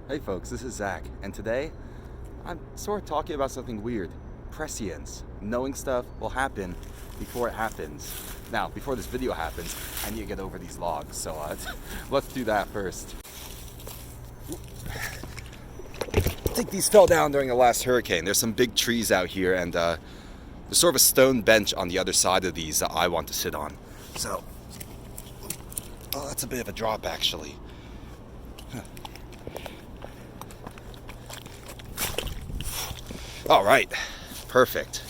Hey folks, this is Zach, and today I'm sort of talking about something weird. Prescience. Knowing stuff will happen before it happens. Now, before this video happens, I need to get over these logs, so let's do that first. I think these fell down during the last hurricane. There's some big trees out here, and there's sort of a stone bench on the other side of these that I want to sit on. So, oh, that's a bit of a drop actually. All right, perfect.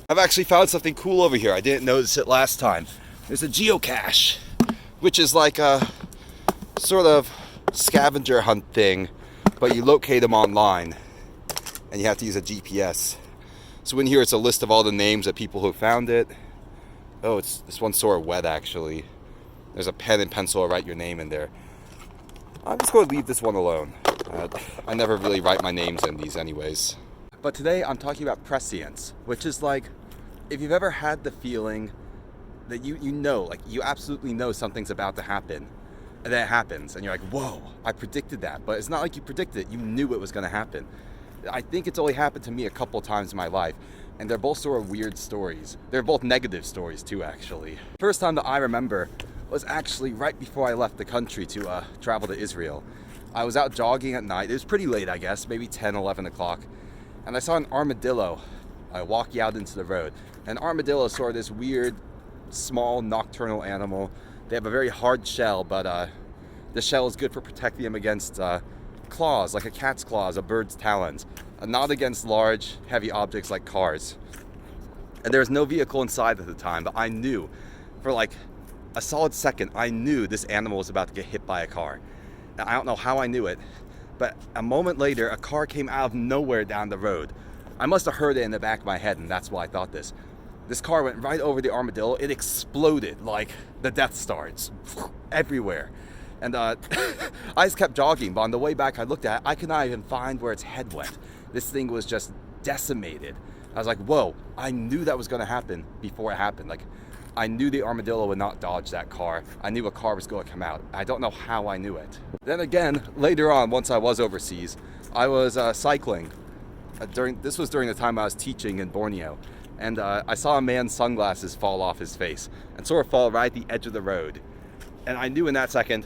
I've actually found something cool over here. I didn't notice it last time. There's a geocache, which is like a sort of scavenger hunt thing, but you locate them online and you have to use a GPS. So in here it's a list of all the names of people who found it. Oh, this one's sort of wet actually. There's a pen and pencil to write your name in there. I'm just going to leave this one alone. I never really write my names in these anyways. But today I'm talking about prescience, which is like, if you've ever had the feeling that you know, like you absolutely know something's about to happen, and then it happens, and you're like, whoa, I predicted that. But it's not like you predicted it, you knew it was going to happen. I think it's only happened to me a couple times in my life, and they're both sort of weird stories. They're both negative stories too, actually. First time that I remember was actually right before I left the country to travel to Israel. I was out jogging at night. It was pretty late, I guess, maybe 10, 11 o'clock. And I saw an armadillo walking out into the road. An armadillo is sort of this weird, small, nocturnal animal. They have a very hard shell, but the shell is good for protecting them against claws, like a cat's claws, a bird's talons. Not against large, heavy objects like cars. And there was no vehicle inside at the time, but I knew for like a solid second, I knew this animal was about to get hit by a car. Now, I don't know how I knew it, but a moment later, a car came out of nowhere down the road. I must have heard it in the back of my head, and that's why I thought this. This car went right over the armadillo. It exploded like the Death Star. It's everywhere. And I just kept jogging, but on the way back, I looked at it. I could not even find where its head went. This thing was just decimated. I was like, whoa, I knew that was going to happen before it happened. Like, I knew the armadillo would not dodge that car. I knew a car was going to come out. I don't know how I knew it. Then again, later on, once I was overseas, I was cycling. This was during the time I was teaching in Borneo. And I saw a man's sunglasses fall off his face and sort of fall right at the edge of the road. And I knew in that second,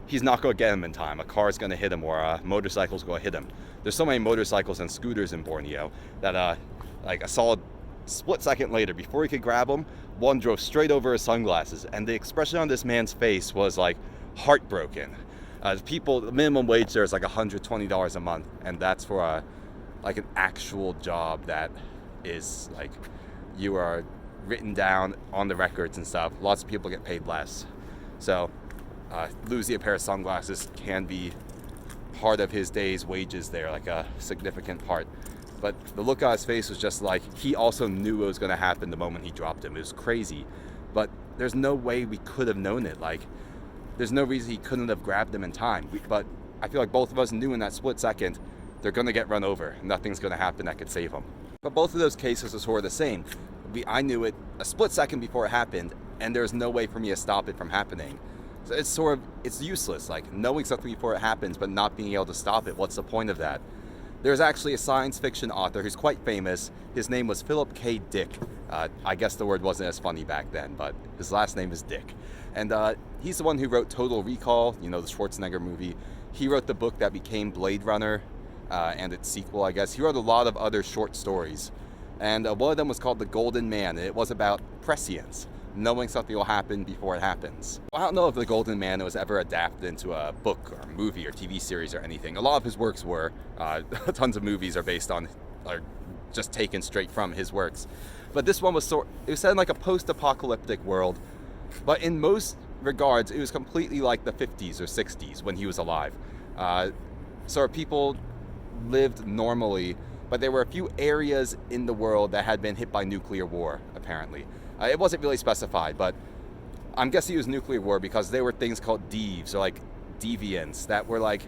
he's not going to get him in time. A car's going to hit him or a motorcycle's going to hit him. There's so many motorcycles and scooters in Borneo that like a solid split second later, before he could grab him, one drove straight over his sunglasses, and the expression on this man's face was like heartbroken. The minimum wage there is like $120 a month, and that's for like an actual job that is like you are written down on the records and stuff. Lots of people get paid less, so losing a pair of sunglasses can be part of his day's wages there, like a significant part. But the look on his face was just like, he also knew it was going to happen the moment he dropped him. It was crazy, but there's no way we could have known it. Like, there's no reason he couldn't have grabbed him in time. But I feel like both of us knew in that split second, they're going to get run over. Nothing's going to happen that could save them. But both of those cases are sort of the same. I knew it a split second before it happened, and there's no way for me to stop it from happening. So it's useless, like knowing something before it happens, but not being able to stop it. What's the point of that? There's actually a science fiction author who's quite famous. His name was Philip K. Dick. I guess the word wasn't as funny back then, but his last name is Dick. And he's the one who wrote Total Recall, you know, the Schwarzenegger movie. He wrote the book that became Blade Runner and its sequel, I guess. He wrote a lot of other short stories. And one of them was called The Golden Man, and it was about prescience, knowing something will happen before it happens. I don't know if The Golden Man was ever adapted into a book or a movie or TV series or anything. A lot of his works were. Tons of movies are just taken straight from his works. It was set in like a post-apocalyptic world, but in most regards, it was completely like the 50s or 60s when he was alive. So people lived normally, but there were a few areas in the world that had been hit by nuclear war, apparently. It wasn't really specified, but I'm guessing it was nuclear war because there were things called Deves, or like deviants, that were like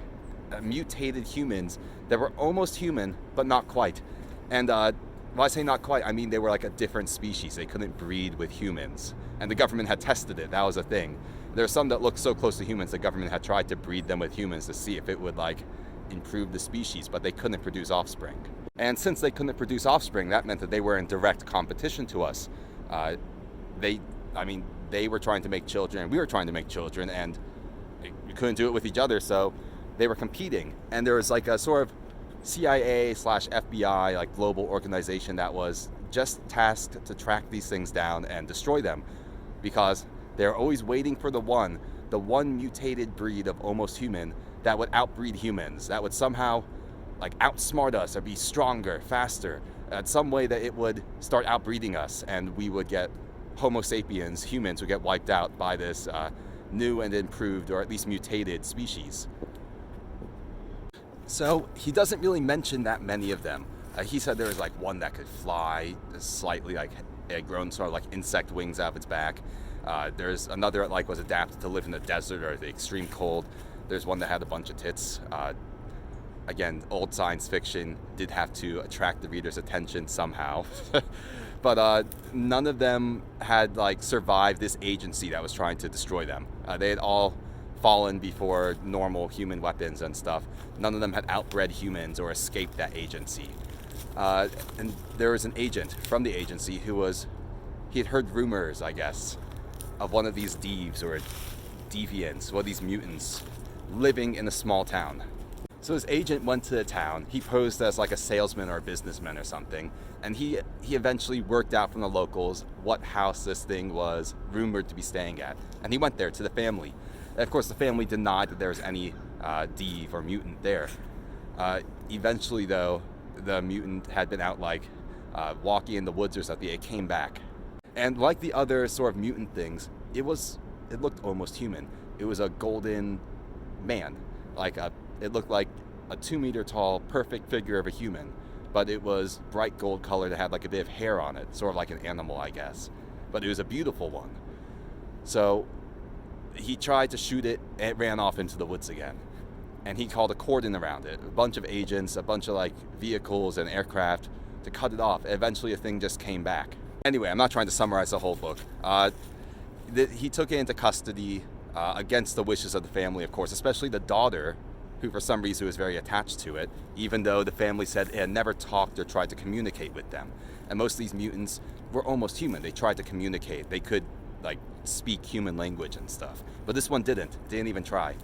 mutated humans that were almost human, but not quite. And Well, I say not quite. I mean, they were like a different species. They couldn't breed with humans. And the government had tested it. That was a thing. There are some that looked so close to humans, the government had tried to breed them with humans to see if it would, like, improve the species, but they couldn't produce offspring. And since they couldn't produce offspring, that meant that they were in direct competition to us. They were trying to make children, and we were trying to make children, and we couldn't do it with each other, so they were competing. And there was like a sort of CIA/FBI, like global organization that was just tasked to track these things down and destroy them, because they're always waiting for the one mutated breed of almost human that would outbreed humans, that would somehow like outsmart us or be stronger, faster, some way that it would start outbreeding us, and we would get Homo sapiens, humans would get wiped out by this new and improved, or at least mutated species. So he doesn't really mention that many of them. He said there was like one that could fly, slightly like had grown sort of like insect wings out of its back. There's another that like was adapted to live in the desert or the extreme cold. There's one that had a bunch of tits. Again, old science fiction, did have to attract the reader's attention somehow. But none of them had like survived this agency that was trying to destroy them. They had all fallen before normal human weapons and stuff. None of them had outbred humans or escaped that agency. And there was an agent from the agency he had heard rumors, I guess, of one of these Deves or deviants, one of these mutants, living in a small town. So his agent went to the town. He posed as like a salesman or a businessman or something, and he eventually worked out from the locals what house this thing was rumored to be staying at. And he went there to the family. And of course, the family denied that there was any Deve or mutant there. Eventually, though, the mutant had been out like walking in the woods or something. It came back. And like the other sort of mutant things, it looked almost human. It was a golden man. It looked like a 2-meter tall, perfect figure of a human, but it was bright gold colored. It had like a bit of hair on it, sort of like an animal, I guess. But it was a beautiful one. So he tried to shoot it, and it ran off into the woods again. And he called a cordon around it, a bunch of agents, a bunch of like vehicles and aircraft to cut it off. Eventually, the thing just came back. Anyway, I'm not trying to summarize the whole book. He took it into custody against the wishes of the family, of course, especially the daughter, who for some reason was very attached to it, even though the family said it had never talked or tried to communicate with them. And most of these mutants were almost human. They tried to communicate. They could like speak human language and stuff. But this one didn't even try.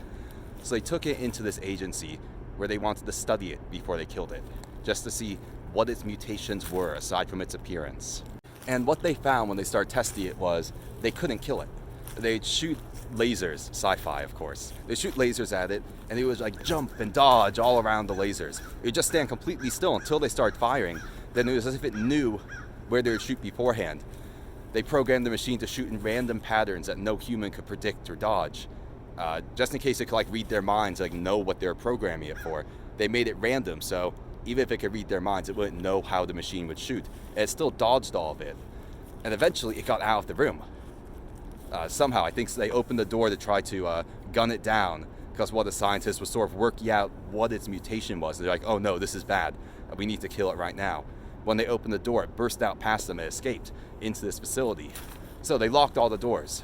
So they took it into this agency where they wanted to study it before they killed it, just to see what its mutations were aside from its appearance. And what they found when they started testing it was they couldn't kill it. They'd shoot lasers, sci-fi of course. They'd shoot lasers at it, and it would like jump and dodge all around the lasers. It would just stand completely still until they started firing. Then it was as if it knew where they would shoot beforehand. They programmed the machine to shoot in random patterns that no human could predict or dodge. Just in case it could like read their minds, like know what they were programming it for. They made it random, so even if it could read their minds, it wouldn't know how the machine would shoot. And it still dodged all of it. And eventually it got out of the room. Somehow, I think they opened the door to try to gun it down, because one of the scientists was sort of working out what its mutation was. They're like, oh no, this is bad. We need to kill it right now. When they opened the door, it burst out past them and escaped into this facility. So they locked all the doors.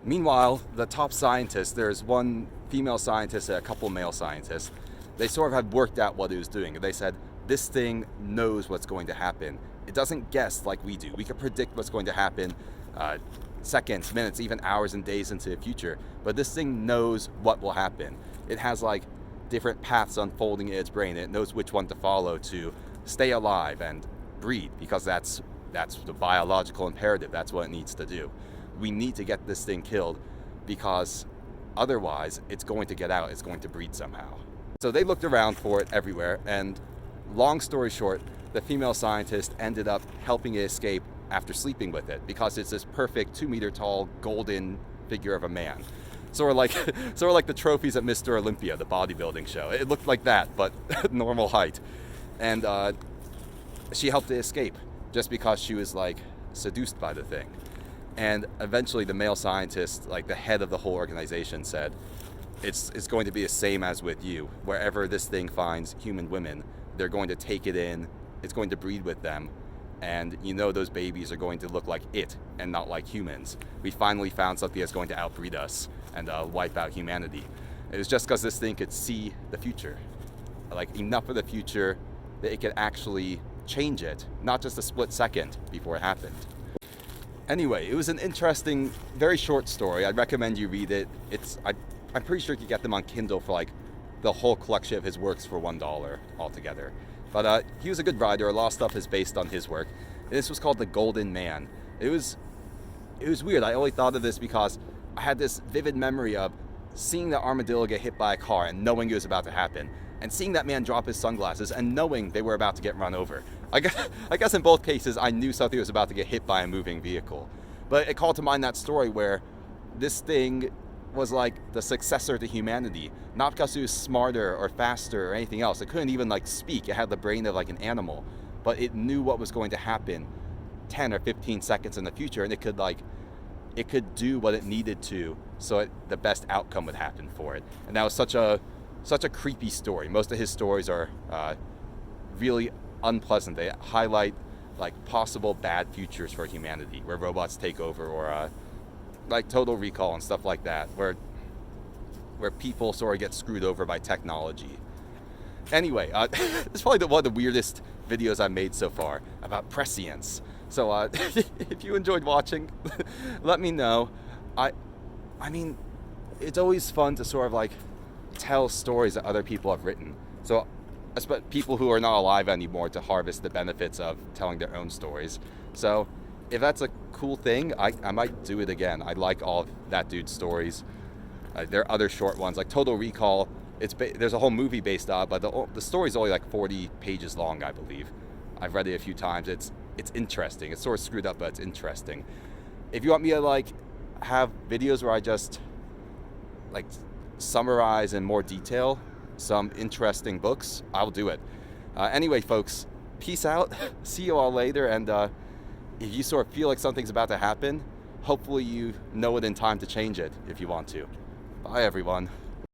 Meanwhile, the top scientists, there's one female scientist and a couple male scientists, they sort of had worked out what it was doing. They said, this thing knows what's going to happen. It doesn't guess like we do. We can predict what's going to happen seconds, minutes, even hours and days into the future. But this thing knows what will happen. It has like different paths unfolding in its brain. It knows which one to follow to stay alive and breed, because that's the biological imperative. That's what it needs to do. We need to get this thing killed, because otherwise it's going to get out. It's going to breed somehow. So they looked around for it everywhere, and long story short, the female scientist ended up helping it escape after sleeping with it, because it's this perfect 2-meter tall golden figure of a man. Sort of like the trophies at Mr. Olympia, the bodybuilding show. It looked like that, but normal height. And she helped it escape just because she was like seduced by the thing. And eventually the male scientist, like the head of the whole organization, said, it's going to be the same as with you. Wherever this thing finds human women, they're going to take it in it's going to breed with them. And you know those babies are going to look like it and not like humans. We finally found something that's going to outbreed us and wipe out humanity. It was just because this thing could see the future. Like enough of the future that it could actually change it, not just a split second before it happened. Anyway, it was an interesting, very short story. I'd recommend you read it. I'm pretty sure you can get them on Kindle for like the whole collection of his works for $1 altogether. But he was a good writer. A lot of stuff is based on his work. And this was called The Golden Man. It was weird. I only thought of this because I had this vivid memory of seeing the armadillo get hit by a car and knowing it was about to happen, and seeing that man drop his sunglasses and knowing they were about to get run over. I guess in both cases I knew something was about to get hit by a moving vehicle. But it called to mind that story where this thing was like the successor to humanity, not because it was smarter or faster or anything else. It couldn't even like speak. It had the brain of like an animal, but it knew what was going to happen 10 or 15 seconds in the future, and it could do what it needed to so the best outcome would happen for it. And that was such a creepy story. Most of his stories are really unpleasant. They highlight like possible bad futures for humanity, where robots take over, or like Total Recall and stuff like that, where people sort of get screwed over by technology. Anyway, this is probably one of the weirdest videos I've made so far about prescience. So if you enjoyed watching, let me know. I mean, it's always fun to sort of like tell stories that other people have written. So people who are not alive anymore, to harvest the benefits of telling their own stories. So if that's a cool thing, I might do it again. I like all of that dude's stories. There are other short ones like Total Recall. There's a whole movie based on it, but the story's only like 40 pages long, I believe. I've read it a few times. It's interesting. It's sort of screwed up, but it's interesting. If you want me to like have videos where I just like summarize in more detail some interesting books, I'll do it. Anyway, folks, peace out. See you all later. And if you sort of feel like something's about to happen, hopefully you know it in time to change it if you want to. Bye, everyone.